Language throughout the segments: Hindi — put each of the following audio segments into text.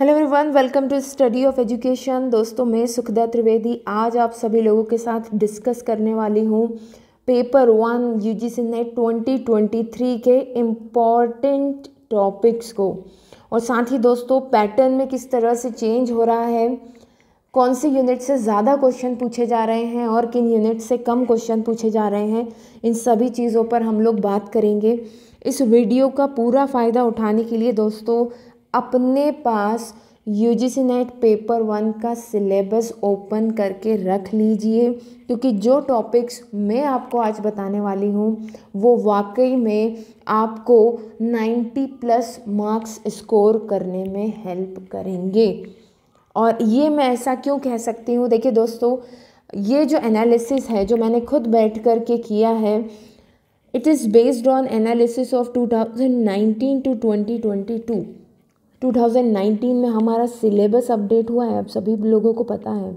Hello everyone, welcome to study of education. दोस्तों, मैं सुखदा त्रिवेदी आज आप सभी लोगों के साथ डिस्कस करने वाली हूँ पेपर 1 यूजीसी नेट 2023 के इम्पॉर्टेंट टॉपिक्स को, और साथ ही दोस्तों पैटर्न में किस तरह से चेंज हो रहा है, कौन से यूनिट से ज़्यादा क्वेश्चन पूछे जा रहे हैं और किन यूनिट से कम क्वेश्चन पूछे जा रहे हैं, इन सभी चीज़ों पर हम लोग बात करेंगे। इस वीडियो का पूरा फ़ायदा उठाने के लिए दोस्तों अपने पास यूजीसी नेट पेपर 1 का सिलेबस ओपन करके रख लीजिए, क्योंकि जो टॉपिक्स मैं आपको आज बताने वाली हूँ वो वाकई में आपको 90+ मार्क्स स्कोर करने में हेल्प करेंगे। और ये मैं ऐसा क्यों कह सकती हूँ, देखिए दोस्तों, ये जो एनालिसिस है जो मैंने खुद बैठ कर के किया है, it is based on analysis of 2019 to 2022। 2019 में हमारा सिलेबस अपडेट हुआ है, आप सभी लोगों को पता है।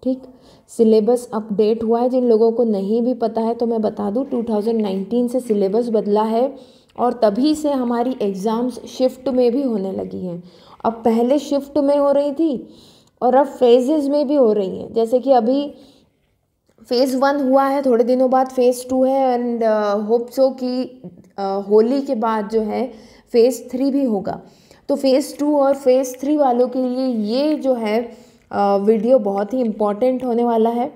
ठीक, सिलेबस अपडेट हुआ है। जिन लोगों को नहीं भी पता है तो मैं बता दूं, 2019 से सिलेबस बदला है और तभी से हमारी एग्ज़ाम्स शिफ्ट में भी होने लगी हैं। अब पहले शिफ्ट में हो रही थी और अब फेजेस में भी हो रही हैं। जैसे कि अभी फ़ेज़ 1 हुआ है, थोड़े दिनों बाद फ़ेज़ 2 है, एंड होप सो कि होली के बाद जो है फ़ेज़ 3 भी होगा। तो फ़ेज़ 2 और फ़ेज़ 3 वालों के लिए ये जो है वीडियो बहुत ही इम्पॉर्टेंट होने वाला है।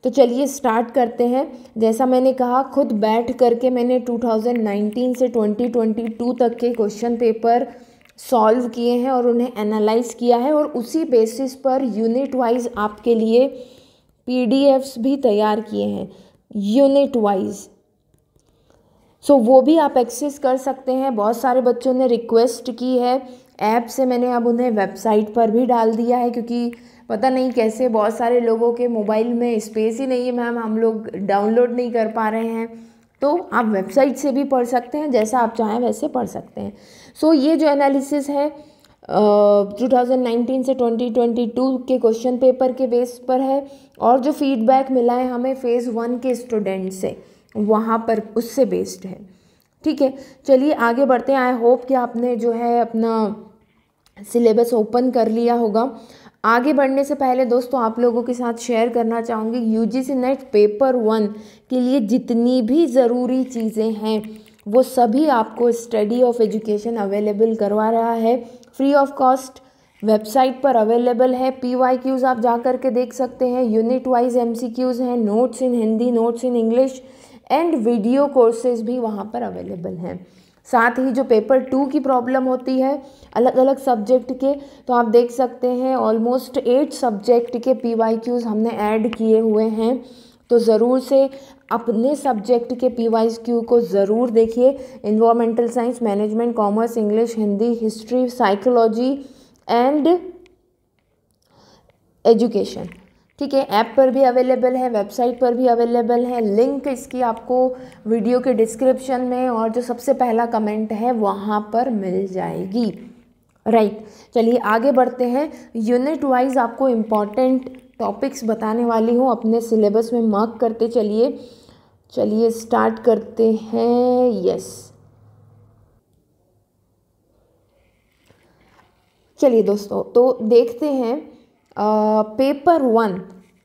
तो चलिए स्टार्ट करते हैं। जैसा मैंने कहा, खुद बैठ करके मैंने 2019 से 2022 तक के क्वेश्चन पेपर सॉल्व किए हैं और उन्हें एनालाइज किया है, और उसी बेसिस पर यूनिट वाइज आपके लिए पीडीएफ्स भी तैयार किए हैं यूनिट वाइज। सो वो भी आप एक्सेस कर सकते हैं। बहुत सारे बच्चों ने रिक्वेस्ट की है ऐप से, मैंने अब उन्हें वेबसाइट पर भी डाल दिया है, क्योंकि पता नहीं कैसे बहुत सारे लोगों के मोबाइल में स्पेस ही नहीं है मैम, हम लोग डाउनलोड नहीं कर पा रहे हैं। तो आप वेबसाइट से भी पढ़ सकते हैं, जैसा आप चाहें वैसे पढ़ सकते हैं। सो ये जो एनालिसिस है 2019 से 2022 के क्वेश्चन पेपर के बेस पर है, और जो फीडबैक मिला है हमें फ़ेज़ 1 के स्टूडेंट से, वहाँ पर उससे बेस्ड है। ठीक है, चलिए आगे बढ़ते हैं। आई होप कि आपने जो है अपना सिलेबस ओपन कर लिया होगा। आगे बढ़ने से पहले दोस्तों आप लोगों के साथ शेयर करना चाहूँगी, यूजीसी नेट पेपर 1 के लिए जितनी भी ज़रूरी चीज़ें हैं वो सभी आपको स्टडी ऑफ एजुकेशन अवेलेबल करवा रहा है, फ्री ऑफ कॉस्ट वेबसाइट पर अवेलेबल है। PYQs आप जा कर के देख सकते हैं, यूनिट वाइज MCQs हैं, notes in Hindi, notes in English and video courses भी वहाँ पर अवेलेबल हैं। साथ ही जो पेपर 2 की प्रॉब्लम होती है अलग अलग सब्जेक्ट के, तो आप देख सकते हैं ऑलमोस्ट 8 सब्जेक्ट के PYQs हमने ऐड किए हुए हैं। तो ज़रूर से अपने सब्जेक्ट के PYQ को ज़रूर देखिए। Environmental science, management, commerce, English, Hindi, history, psychology and education. ठीक है, ऐप पर भी अवेलेबल है, वेबसाइट पर भी अवेलेबल है। लिंक इसकी आपको वीडियो के डिस्क्रिप्शन में और जो सबसे पहला कमेंट है वहाँ पर मिल जाएगी। राइट, चलिए आगे बढ़ते हैं। यूनिट वाइज आपको इम्पॉर्टेंट टॉपिक्स बताने वाली हूँ, अपने सिलेबस में मार्क करते चलिए। चलिए स्टार्ट करते हैं। यस, चलिए दोस्तों, तो देखते हैं पेपर 1।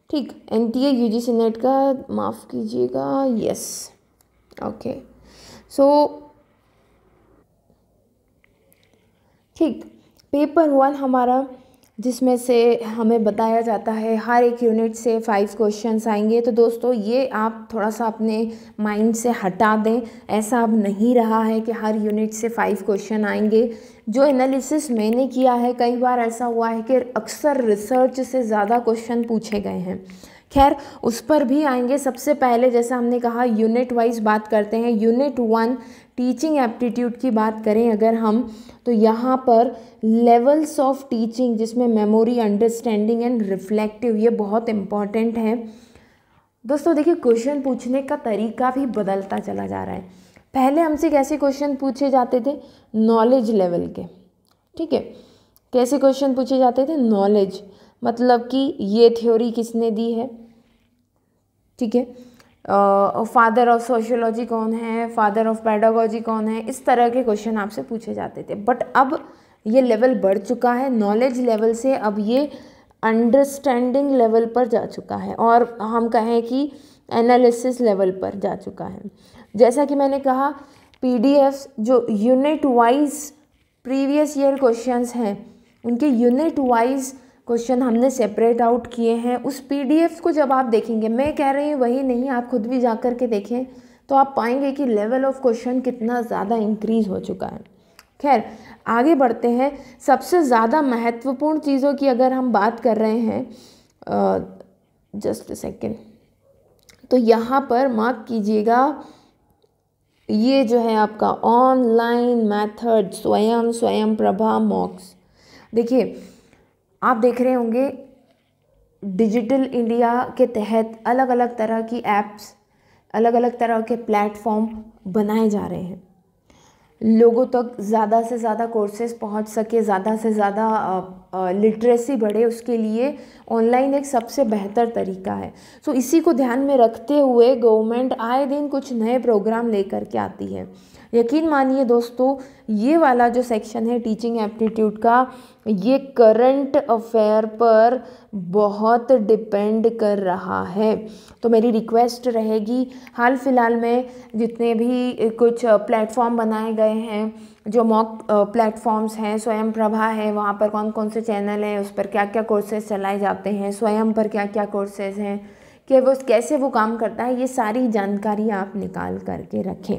ठीक, NTA UGC नेट का, माफ़ कीजिएगा। यस, ओके, सो ठीक, पेपर 1 हमारा, जिसमें से हमें बताया जाता है हर एक यूनिट से 5 क्वेश्चंस आएंगे। तो दोस्तों ये आप थोड़ा सा अपने माइंड से हटा दें, ऐसा अब नहीं रहा है कि हर यूनिट से 5 क्वेश्चन आएंगे। जो एनालिसिस मैंने किया है, कई बार ऐसा हुआ है कि अक्सर रिसर्च से ज़्यादा क्वेश्चन पूछे गए हैं। खैर, उस पर भी आएंगे। सबसे पहले जैसा हमने कहा यूनिट वाइज बात करते हैं। यूनिट 1 टीचिंग एप्टीट्यूड की बात करें अगर हम, तो यहाँ पर लेवल्स ऑफ टीचिंग, जिसमें मेमोरी, अंडरस्टैंडिंग एंड रिफ्लेक्टिव, ये बहुत इम्पॉर्टेंट है। दोस्तों देखिए, क्वेश्चन पूछने का तरीका भी बदलता चला जा रहा है। पहले हमसे कैसे क्वेश्चन पूछे जाते थे, नॉलेज लेवल के। ठीक है, कैसे क्वेश्चन पूछे जाते थे, नॉलेज, मतलब कि ये थ्योरी किसने दी है। ठीक है, फादर ऑफ सोशियोलॉजी कौन है, फादर ऑफ पेडागोजी कौन है, इस तरह के क्वेश्चन आपसे पूछे जाते थे। बट अब ये लेवल बढ़ चुका है, नॉलेज लेवल से अब ये अंडरस्टैंडिंग लेवल पर जा चुका है और हम कहें कि एनालिसिस लेवल पर जा चुका है। जैसा कि मैंने कहा पीडीएफ्स जो unit wise previous year questions हैं उनके यूनिट वाइज क्वेश्चन हमने सेपरेट आउट किए हैं। उस पीडीएफ को जब आप देखेंगे, मैं कह रही हूँ वही नहीं, आप खुद भी जा कर के देखें तो आप पाएंगे कि लेवल ऑफ क्वेश्चन कितना ज़्यादा इंक्रीज़ हो चुका है। खैर आगे बढ़ते हैं। सबसे ज़्यादा महत्वपूर्ण चीज़ों की अगर हम बात कर रहे हैं, जस्ट अ सेकेंड, तो यहाँ पर मार्क कीजिएगा, ये जो है आपका ऑनलाइन मेथड स्वयं प्रभा मॉक्स। देखिए आप देख रहे होंगे डिजिटल इंडिया के तहत अलग अलग तरह की ऐप्स, अलग अलग तरह के प्लेटफॉर्म बनाए जा रहे हैं, लोगों तक ज़्यादा से ज़्यादा कोर्सेज पहुंच सके, ज़्यादा से ज़्यादा लिटरेसी बढ़े, उसके लिए ऑनलाइन एक सबसे बेहतर तरीका है। सो इसी को ध्यान में रखते हुए गवर्नमेंट आए दिन कुछ नए प्रोग्राम लेकर के आती है। यकीन मानिए दोस्तों, ये वाला जो सेक्शन है टीचिंग एप्टीट्यूड का, ये करंट अफेयर पर बहुत डिपेंड कर रहा है। तो मेरी रिक्वेस्ट रहेगी, हाल फिलहाल में जितने भी कुछ प्लेटफॉर्म बनाए गए हैं, जो मॉक प्लेटफॉर्म्स हैं, स्वयं प्रभा है, वहाँ पर कौन कौन से चैनल हैं, उस पर क्या क्या कोर्सेज चलाए जाते हैं, स्वयं पर क्या क्या कोर्सेज हैं, कि वो कैसे वो काम करता है, ये सारी जानकारी आप निकाल करके रखें।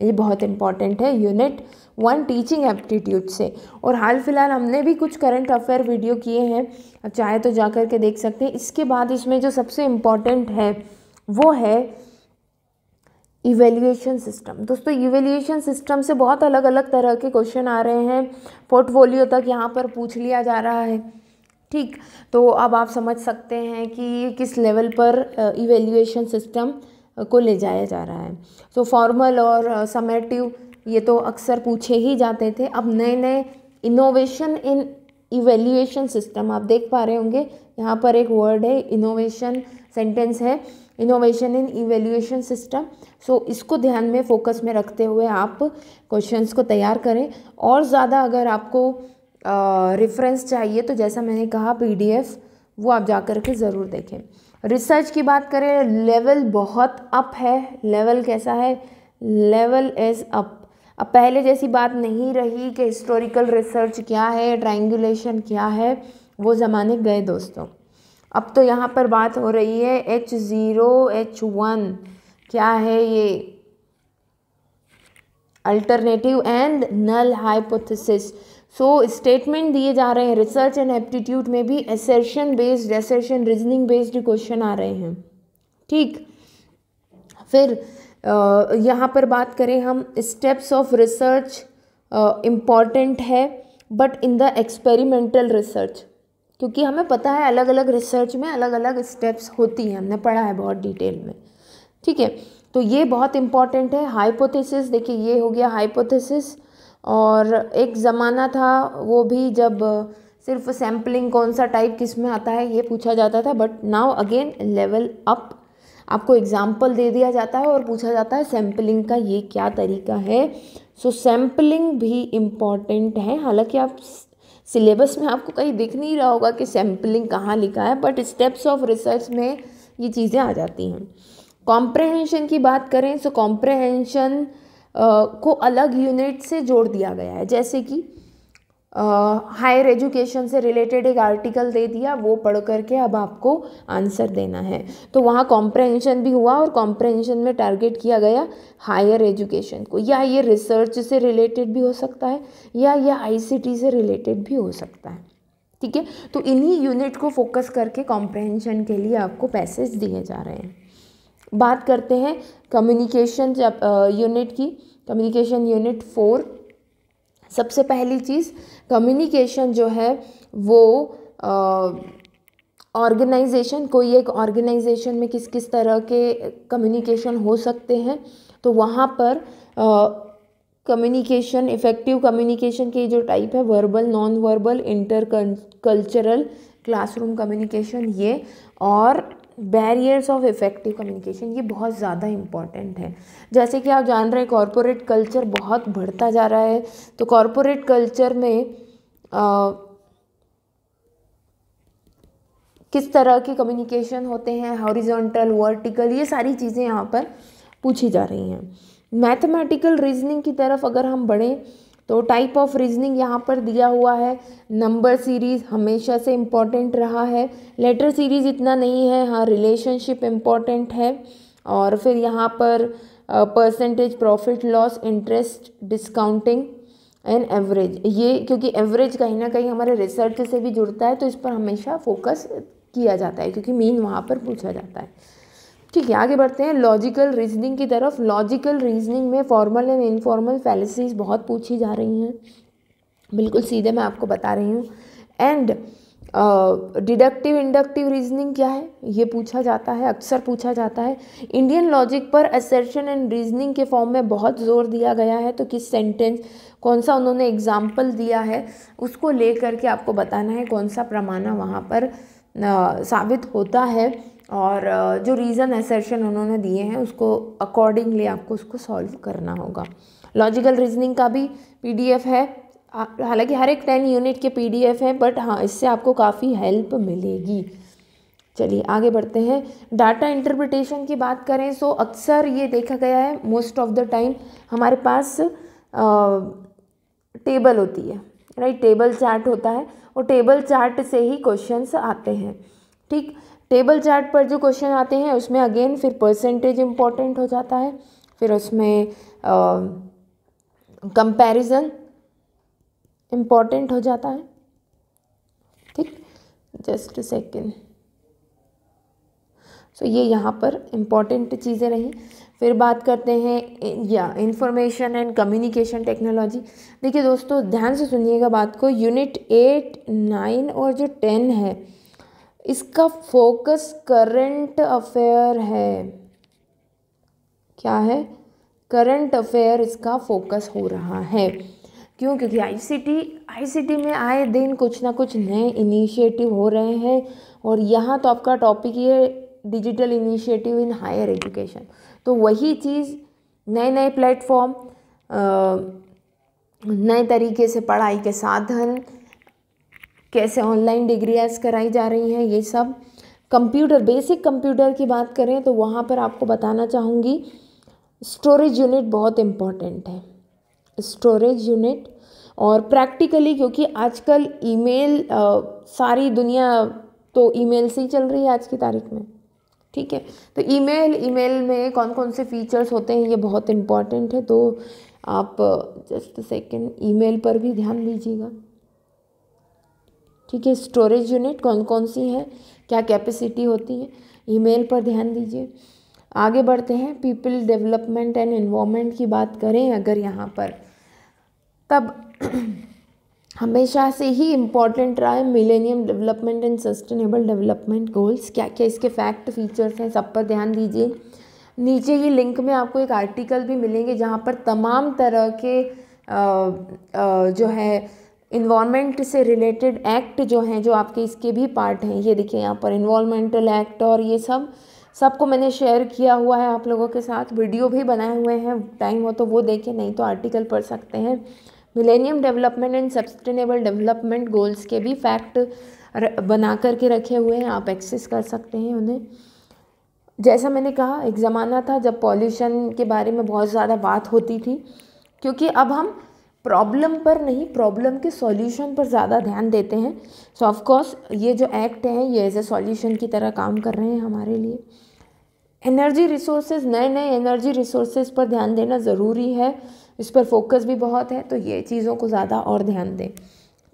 ये बहुत इंपॉर्टेंट है यूनिट 1 टीचिंग एप्टीट्यूड से। और हाल फिलहाल हमने भी कुछ करंट अफेयर वीडियो किए हैं, अब चाहे तो जा कर के देख सकते हैं। इसके बाद इसमें जो सबसे इम्पॉर्टेंट है वो है इवैल्यूएशन सिस्टम। दोस्तों इवैल्यूएशन सिस्टम से बहुत अलग अलग तरह के क्वेश्चन आ रहे हैं, पोर्टफोलियो तक यहाँ पर पूछ लिया जा रहा है। ठीक, तो अब आप समझ सकते हैं कि किस लेवल पर इवैल्यूएशन सिस्टम को ले जाया जा रहा है। तो फॉर्मल और समेटिव ये तो अक्सर पूछे ही जाते थे। अब नए नए इनोवेशन इन इवैल्यूएशन सिस्टम, आप देख पा रहे होंगे यहाँ पर एक वर्ड है इनोवेशन, सेंटेंस है इनोवेशन इन इवैल्यूएशन सिस्टम। सो इसको ध्यान में फोकस में रखते हुए आप क्वेश्चंस को तैयार करें। और ज़्यादा अगर आपको रेफरेंस चाहिए तो जैसा मैंने कहा पीडीएफ वो आप जा कर के ज़रूर देखें। रिसर्च की बात करें, लेवल बहुत अप है। लेवल कैसा है? Level is up. अब पहले जैसी बात नहीं रही कि हिस्टोरिकल रिसर्च क्या है, ट्रायंगुलेशन क्या है, वो ज़माने गए दोस्तों। अब तो यहाँ पर बात हो रही है H0 H1 क्या है ये, alternative and null hypothesis. So statement दिए जा रहे हैं। रिसर्च एंड एप्टीट्यूड में भी assertion based, assertion reasoning based question आ रहे हैं। ठीक, फिर यहाँ पर बात करें हम, स्टेप्स ऑफ रिसर्च इम्पॉर्टेंट है but in the experimental research, क्योंकि हमें पता है अलग अलग रिसर्च में अलग अलग स्टेप्स होती हैं, हमने पढ़ा है बहुत डिटेल में। ठीक है, तो ये बहुत इम्पॉर्टेंट है। हाइपोथेसिस, देखिए ये हो गया हाइपोथेसिस। और एक ज़माना था वो भी जब सिर्फ सैम्पलिंग कौन सा टाइप किस में आता है ये पूछा जाता था, but now again level up, आपको एग्जाम्पल दे दिया जाता है और पूछा जाता है सैम्पलिंग का ये क्या तरीका है। सो सैम्पलिंग भी इम्पॉर्टेंट है। हालांकि आप सिलेबस में आपको कहीं दिख नहीं रहा होगा कि सैम्पलिंग कहाँ लिखा है, बट स्टेप्स ऑफ रिसर्च में ये चीज़ें आ जाती हैं। कॉम्प्रहेंशन की बात करें तो कॉम्प्रहेंशन को अलग यूनिट से जोड़ दिया गया है। जैसे कि हायर एजुकेशन से रिलेटेड एक आर्टिकल दे दिया, वो पढ़ करके अब आपको आंसर देना है, तो वहाँ कॉम्प्रहेंशन भी हुआ और कॉम्प्रहेंशन में टारगेट किया गया हायर एजुकेशन को, या ये रिसर्च से रिलेटेड भी हो सकता है या ये आईसीटी से रिलेटेड भी हो सकता है। ठीक है, तो इन्हीं यूनिट को फोकस करके कॉम्प्रहेंशन के लिए आपको पैसेज दिए जा रहे हैं। बात करते हैं कम्युनिकेशन यूनिट की, कम्युनिकेशन यूनिट 4। सबसे पहली चीज़, कम्युनिकेशन जो है वो ऑर्गेनाइजेशन, कोई एक ऑर्गेनाइजेशन में किस किस तरह के कम्युनिकेशन हो सकते हैं, तो वहाँ पर कम्युनिकेशन, इफ़ेक्टिव कम्युनिकेशन की जो टाइप है, verbal, non verbal, inter cultural, classroom communication, ये और बैरियर्स ऑफ इफ़ेक्टिव कम्युनिकेशन, ये बहुत ज़्यादा इम्पॉर्टेंट है। जैसे कि आप जान रहे हैं कॉरपोरेट कल्चर बहुत बढ़ता जा रहा है, तो कॉरपोरेट कल्चर में किस तरह के कम्युनिकेशन होते हैं, हॉरिजॉन्टल, वर्टिकल, ये सारी चीज़ें यहाँ पर पूछी जा रही हैं। मैथमेटिकल रीजनिंग की तरफ अगर हम बढ़ें तो टाइप ऑफ रीजनिंग यहाँ पर दिया हुआ है। नंबर सीरीज़ हमेशा से इम्पॉर्टेंट रहा है, लेटर सीरीज़ इतना नहीं है, हाँ रिलेशनशिप इम्पॉर्टेंट है। और फिर यहाँ पर percentage, profit loss, interest, discounting and average, ये क्योंकि एवरेज कहीं ना कहीं हमारे रिसर्च से भी जुड़ता है तो इस पर हमेशा फोकस किया जाता है क्योंकि मीन वहाँ पर पूछा जाता है। ठीक है, आगे बढ़ते हैं लॉजिकल रीजनिंग की तरफ। लॉजिकल रीजनिंग में फॉर्मल एंड इनफॉर्मल फैलेसीज बहुत पूछी जा रही हैं, बिल्कुल सीधे मैं आपको बता रही हूँ। एंड डिडक्टिव इंडक्टिव रीजनिंग क्या है, ये पूछा जाता है, अक्सर पूछा जाता है। इंडियन लॉजिक पर असर्शन एंड रीजनिंग के फॉर्म में बहुत जोर दिया गया है, तो किस सेंटेंस, कौन सा उन्होंने एग्जाम्पल दिया है, उसको ले करके आपको बताना है कौन सा प्रमाण वहाँ पर साबित होता है, और जो रीज़न असर्शन उन्होंने दिए हैं उसको अकॉर्डिंगली आपको उसको सॉल्व करना होगा। लॉजिकल रीजनिंग का भी पीडीएफ है, हालांकि हर एक 10 यूनिट के पीडीएफ हैं, बट हाँ इससे आपको काफ़ी हेल्प मिलेगी। चलिए आगे बढ़ते हैं। डाटा इंटरप्रिटेशन की बात करें तो अक्सर ये देखा गया है, मोस्ट ऑफ द टाइम हमारे पास टेबल होती है, राइट, टेबल चार्ट होता है और टेबल चार्ट से ही क्वेश्चंस आते हैं। ठीक, टेबल चार्ट पर जो क्वेश्चन आते हैं उसमें अगेन फिर परसेंटेज इम्पॉर्टेंट हो जाता है, फिर उसमें कंपैरिजन इम्पॉर्टेंट हो जाता है। ठीक, जस्ट सेकेंड। सो ये यहाँ पर इम्पॉर्टेंट चीज़ें रहीं। फिर बात करते हैं या इंफॉर्मेशन एंड कम्युनिकेशन टेक्नोलॉजी। देखिए दोस्तों ध्यान से सुनिएगा बात को, यूनिट 8, 9 और जो 10 है इसका फोकस करंट अफेयर है। क्या है? करंट अफेयर इसका फोकस हो रहा है। क्यों? क्योंकि आईसीटी में आए दिन कुछ ना कुछ नए इनिशिएटिव हो रहे हैं, और यहाँ तो आपका टॉपिक ही है digital initiative in higher education. तो वही चीज़, नए नए प्लेटफॉर्म, नए तरीके से पढ़ाई के साधन, कैसे ऑनलाइन डिग्रियाँ कराई जा रही हैं, ये सब। कंप्यूटर, बेसिक कंप्यूटर की बात करें तो वहाँ पर आपको बताना चाहूँगी स्टोरेज यूनिट बहुत इम्पॉर्टेंट है, स्टोरेज यूनिट। और प्रैक्टिकली क्योंकि आजकल ईमेल, सारी दुनिया तो ईमेल से ही चल रही है आज की तारीख में। ठीक है, तो ईमेल में कौन कौन से फीचर्स होते हैं ये बहुत इम्पॉर्टेंट है, तो आप जस्ट सेकेंड ईमेल पर भी ध्यान दीजिएगा। ठीक है, स्टोरेज यूनिट कौन कौन सी हैं, क्या कैपेसिटी होती है, ईमेल पर ध्यान दीजिए। आगे बढ़ते हैं, पीपल डेवलपमेंट एंड एनवायरनमेंट की बात करें अगर यहाँ पर, तब हमेशा से ही इम्पॉर्टेंट रहा है millennium development and sustainable development goals. क्या क्या इसके फैक्ट फीचर्स हैं, सब पर ध्यान दीजिए। नीचे ही लिंक में आपको एक आर्टिकल भी मिलेंगे जहाँ पर तमाम तरह के जो है इन्वायरमेंट से रिलेटेड एक्ट जो हैं, जो आपके इसके भी पार्ट हैं, ये देखिए यहाँ पर इन्वायरमेंटल एक्ट और ये सबको मैंने शेयर किया हुआ है आप लोगों के साथ, वीडियो भी बनाए हुए हैं, टाइम हो तो वो देखें, नहीं तो आर्टिकल पढ़ सकते हैं। Millennium development and sustainable development goals के भी फैक्ट बना करके रखे हुए हैं, आप एक्सेस कर सकते हैं उन्हें। जैसा मैंने कहा, एक ज़माना था जब पॉल्यूशन के बारे में बहुत ज़्यादा बात होती थी, क्योंकि अब हम प्रॉब्लम पर नहीं, प्रॉब्लम के सॉल्यूशन पर ज़्यादा ध्यान देते हैं। सो ऑफ कोर्स ये जो एक्ट हैं ये एज ए सॉल्यूशन की तरह काम कर रहे हैं हमारे लिए। एनर्जी रिसोर्सेज, नए नए एनर्जी रिसोर्सेज पर ध्यान देना ज़रूरी है, इस पर फोकस भी बहुत है, तो ये चीज़ों को ज़्यादा और ध्यान दें।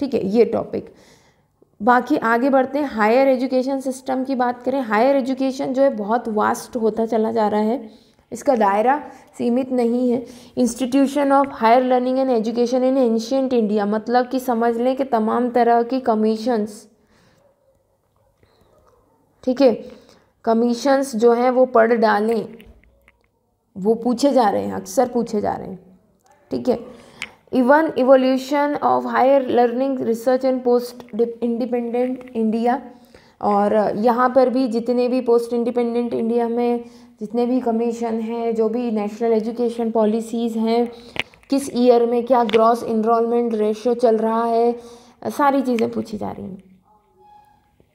ठीक है, ये टॉपिक। बाकी आगे बढ़ते हैं, हायर एजुकेशन सिस्टम की बात करें। हायर एजुकेशन जो है बहुत वास्ट होता चला जा रहा है, इसका दायरा सीमित नहीं है। Institution of higher learning and education in ancient India, मतलब कि समझ लें कि तमाम तरह की कमीशंस, ठीक है, कमीशंस जो हैं वो पढ़ डालें, वो पूछे जा रहे हैं, अक्सर पूछे जा रहे हैं। ठीक है, even evolution of higher learning research and post independent India, और यहाँ पर भी जितने भी पोस्ट इंडिपेंडेंट इंडिया में जितने भी कमीशन हैं, जो भी नेशनल एजुकेशन पॉलिसीज़ हैं, किस ईयर में क्या ग्रॉस इनरोलमेंट रेशियो चल रहा है, सारी चीज़ें पूछी जा रही हैं।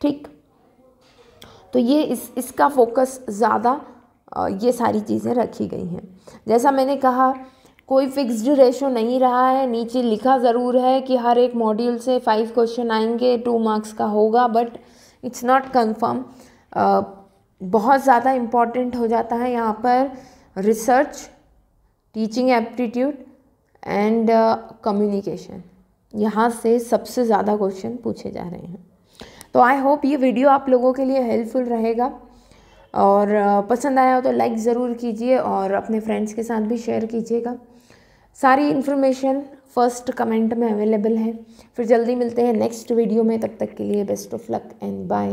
ठीक, तो ये इसका फोकस ज़्यादा ये सारी चीज़ें रखी गई हैं। जैसा मैंने कहा, कोई फिक्स्ड रेशो नहीं रहा है, नीचे लिखा ज़रूर है कि हर एक मॉड्यूल से 5 क्वेश्चन आएंगे, 2 मार्क्स का होगा, बट इट्स नॉट कंफर्म। बहुत ज़्यादा इम्पॉर्टेंट हो जाता है यहाँ पर research, teaching aptitude and communication. यहाँ से सबसे ज़्यादा क्वेश्चन पूछे जा रहे हैं। तो आई होप ये वीडियो आप लोगों के लिए हेल्पफुल रहेगा, और पसंद आया हो तो लाइक ज़रूर कीजिए और अपने फ्रेंड्स के साथ भी शेयर कीजिएगा। सारी इन्फॉर्मेशन फर्स्ट कमेंट में अवेलेबल है। फिर जल्दी मिलते हैं नेक्स्ट वीडियो में, तब तक के लिए best of luck and bye.